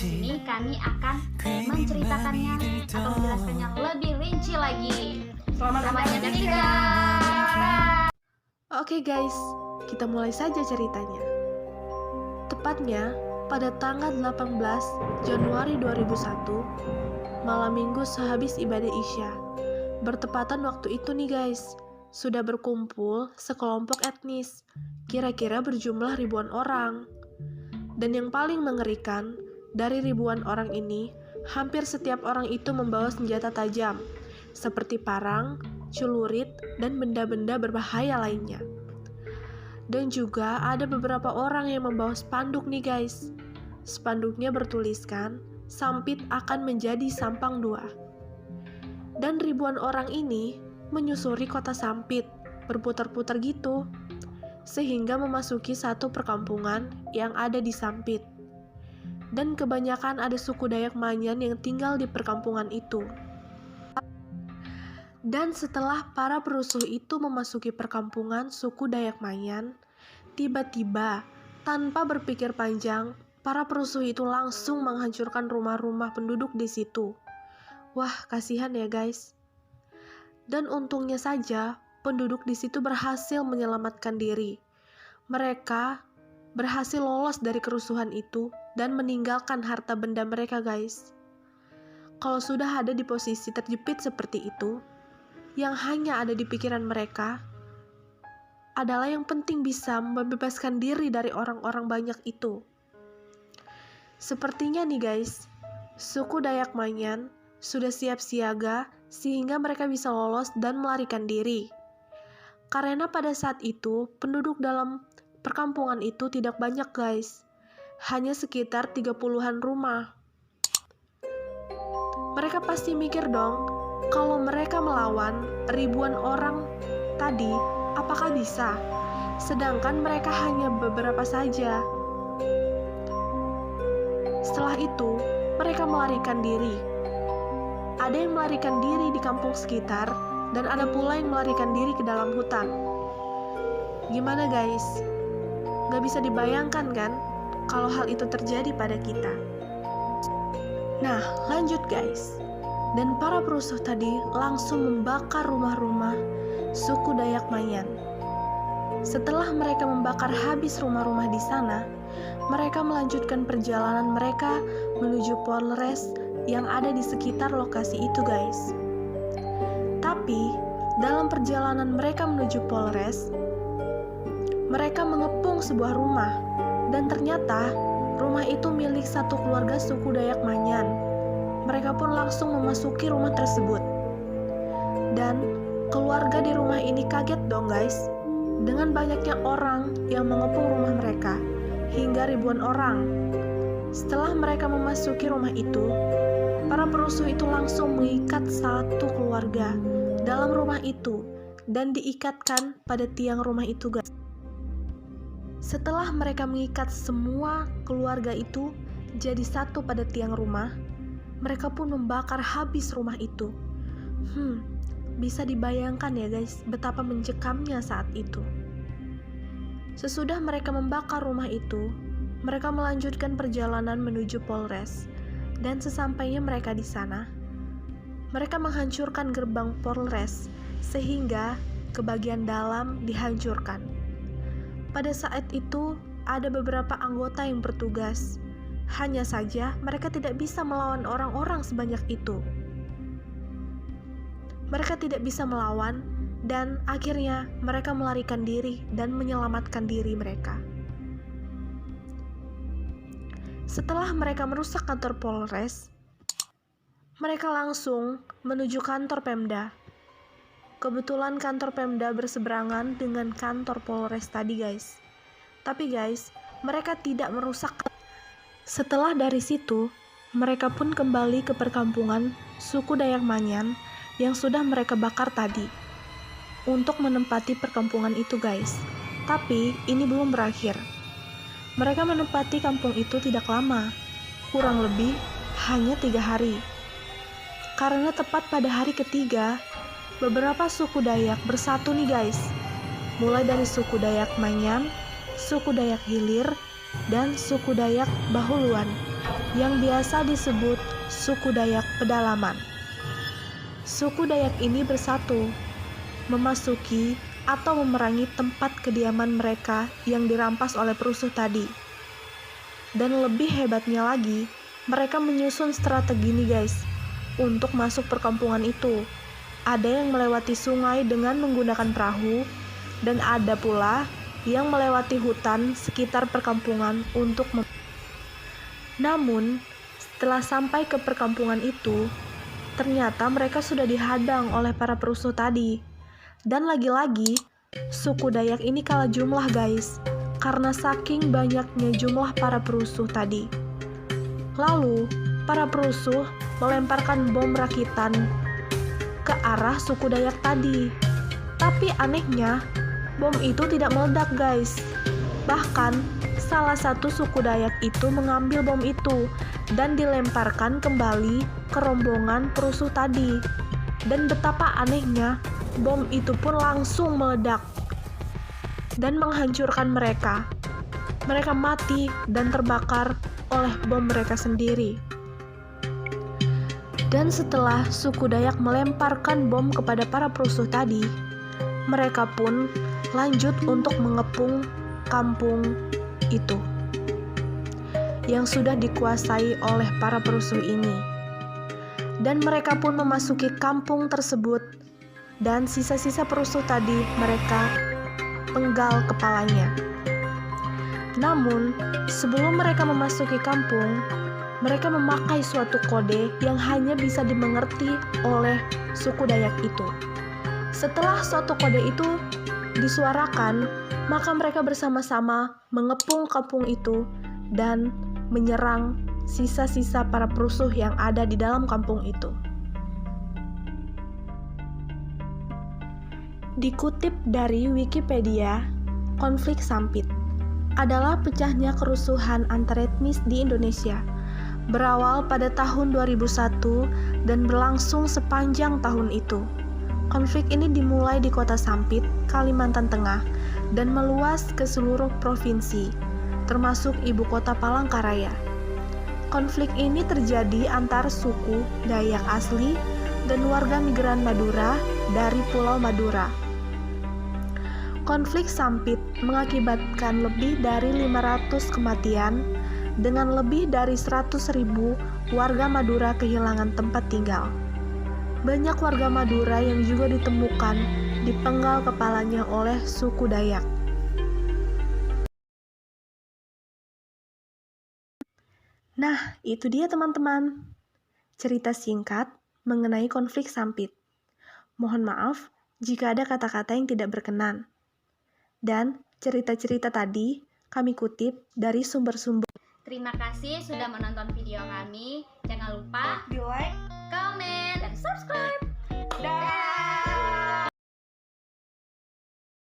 sini kami akan menceritakannya atau menjelaskannya lebih rinci lagi. Selamat mendengarkan. Oke guys, kita mulai saja ceritanya. Tepatnya pada tanggal 18 Januari 2001, malam minggu sehabis ibadah Isya. Bertepatan waktu itu nih guys, sudah berkumpul sekelompok etnis, kira-kira berjumlah ribuan orang. Dan yang paling mengerikan, dari ribuan orang ini, hampir setiap orang itu membawa senjata tajam, seperti parang, celurit, dan benda-benda berbahaya lainnya. Dan juga ada beberapa orang yang membawa spanduk nih guys. Spanduknya bertuliskan, Sampit akan menjadi Sampang 2. Dan ribuan orang ini menyusuri kota Sampit, berputar-putar gitu, sehingga memasuki satu perkampungan yang ada di Sampit. Dan kebanyakan ada suku Dayak Manyan yang tinggal di perkampungan itu. Dan setelah para perusuh itu memasuki perkampungan suku Dayak Manyan, tiba-tiba, tanpa berpikir panjang, para perusuh itu langsung menghancurkan rumah-rumah penduduk di situ. Wah, kasihan ya guys. Dan untungnya saja, penduduk di situ berhasil menyelamatkan diri. Mereka berhasil lolos dari kerusuhan itu dan meninggalkan harta benda mereka guys. Kalau sudah ada di posisi terjepit seperti itu, yang hanya ada di pikiran mereka adalah yang penting bisa membebaskan diri dari orang-orang banyak itu. Sepertinya nih guys, suku Dayak Manyan sudah siap siaga sehingga mereka bisa lolos dan melarikan diri. Karena pada saat itu, penduduk dalam perkampungan itu tidak banyak guys. Hanya sekitar 30-an rumah. Mereka pasti mikir dong, kalau mereka melawan ribuan orang tadi, apakah bisa? Sedangkan mereka hanya beberapa saja. Setelah itu, mereka melarikan diri. Ada yang melarikan diri di kampung sekitar, dan ada pula yang melarikan diri ke dalam hutan. Gimana guys? Gak bisa dibayangkan kan, kalau hal itu terjadi pada kita. Nah, lanjut guys. Dan para perusuh tadi langsung membakar rumah-rumah suku Dayak Manyan. Setelah mereka membakar habis rumah-rumah di sana, mereka melanjutkan perjalanan mereka menuju Polres yang ada di sekitar lokasi itu guys. Tapi, dalam perjalanan mereka menuju Polres, mereka mengepung sebuah rumah, dan ternyata rumah itu milik satu keluarga suku Dayak Manyan. Mereka pun langsung memasuki rumah tersebut. Dan keluarga di rumah ini kaget dong guys, dengan banyaknya orang yang mengepung rumah mereka, hingga ribuan orang. Setelah mereka memasuki rumah itu, para perusuh itu langsung mengikat satu keluarga dalam rumah itu dan diikatkan pada tiang rumah itu guys. Setelah mereka mengikat semua keluarga itu jadi satu pada tiang rumah, mereka pun membakar habis rumah itu. Bisa dibayangkan ya guys, betapa mencekamnya saat itu. Sesudah mereka membakar rumah itu, mereka melanjutkan perjalanan menuju Polres. Dan sesampainya mereka di sana, mereka menghancurkan gerbang Polres sehingga ke bagian dalam dihancurkan. Pada saat itu, ada beberapa anggota yang bertugas. Hanya saja mereka tidak bisa melawan orang-orang sebanyak itu. Mereka tidak bisa melawan, dan akhirnya mereka melarikan diri dan menyelamatkan diri mereka. Setelah mereka merusak kantor Polres, mereka langsung menuju kantor Pemda. Kebetulan kantor Pemda berseberangan dengan kantor Polres tadi guys. Tapi guys, mereka tidak merusak. Setelah dari situ, mereka pun kembali ke perkampungan suku Dayak Manyan yang sudah mereka bakar tadi untuk menempati perkampungan itu guys. Tapi ini belum berakhir. Mereka menempati kampung itu tidak lama, kurang lebih hanya 3 hari. Karena tepat pada hari ketiga, beberapa suku Dayak bersatu nih guys. Mulai dari suku Dayak Manyan, suku Dayak Hilir, dan suku Dayak Bahuluan yang biasa disebut suku Dayak Pedalaman. Suku Dayak ini bersatu, memasuki atau memerangi tempat kediaman mereka yang dirampas oleh perusuh tadi. Dan lebih hebatnya lagi, mereka menyusun strategi nih guys, untuk masuk perkampungan itu. Ada yang melewati sungai dengan menggunakan perahu, dan ada pula yang melewati hutan sekitar perkampungan untuk Namun, setelah sampai ke perkampungan itu, ternyata mereka sudah dihadang oleh para perusuh tadi. Dan lagi-lagi, suku Dayak ini kalah jumlah guys, karena saking banyaknya jumlah para perusuh tadi. Lalu, para perusuh melemparkan bom rakitan ke arah suku Dayak tadi. Tapi anehnya, bom itu tidak meledak guys. Bahkan, salah satu suku Dayak itu mengambil bom itu dan dilemparkan kembali ke rombongan perusuh tadi. Dan betapa anehnya, bom itu pun langsung meledak dan menghancurkan mereka. Mereka mati dan terbakar oleh bom mereka sendiri. Dan setelah suku Dayak melemparkan bom kepada para perusuh tadi, mereka pun lanjut untuk mengepung kampung itu yang sudah dikuasai oleh para perusuh ini. Dan mereka pun memasuki kampung tersebut, dan sisa-sisa perusuh tadi mereka penggal kepalanya. Namun, sebelum mereka memasuki kampung, mereka memakai suatu kode yang hanya bisa dimengerti oleh suku Dayak itu. Setelah suatu kode itu disuarakan, maka mereka bersama-sama mengepung kampung itu dan menyerang sisa-sisa para perusuh yang ada di dalam kampung itu. Dikutip dari Wikipedia, konflik Sampit adalah pecahnya kerusuhan antaretnis di Indonesia. Berawal pada tahun 2001 dan berlangsung sepanjang tahun itu. Konflik ini dimulai di kota Sampit, Kalimantan Tengah, dan meluas ke seluruh provinsi, termasuk ibu kota Palangkaraya. Konflik ini terjadi antar suku Dayak asli dan warga migran Madura dari Pulau Madura. Konflik Sampit mengakibatkan lebih dari 500 kematian dengan lebih dari 100.000 warga Madura kehilangan tempat tinggal. Banyak warga Madura yang juga ditemukan dipenggal kepalanya oleh suku Dayak. Nah, itu dia teman-teman, cerita singkat mengenai konflik Sampit. Mohon maaf jika ada kata-kata yang tidak berkenan. Dan cerita-cerita tadi kami kutip dari sumber-sumber. Terima kasih sudah menonton video kami. Jangan lupa Di like komen, dan subscribe. dan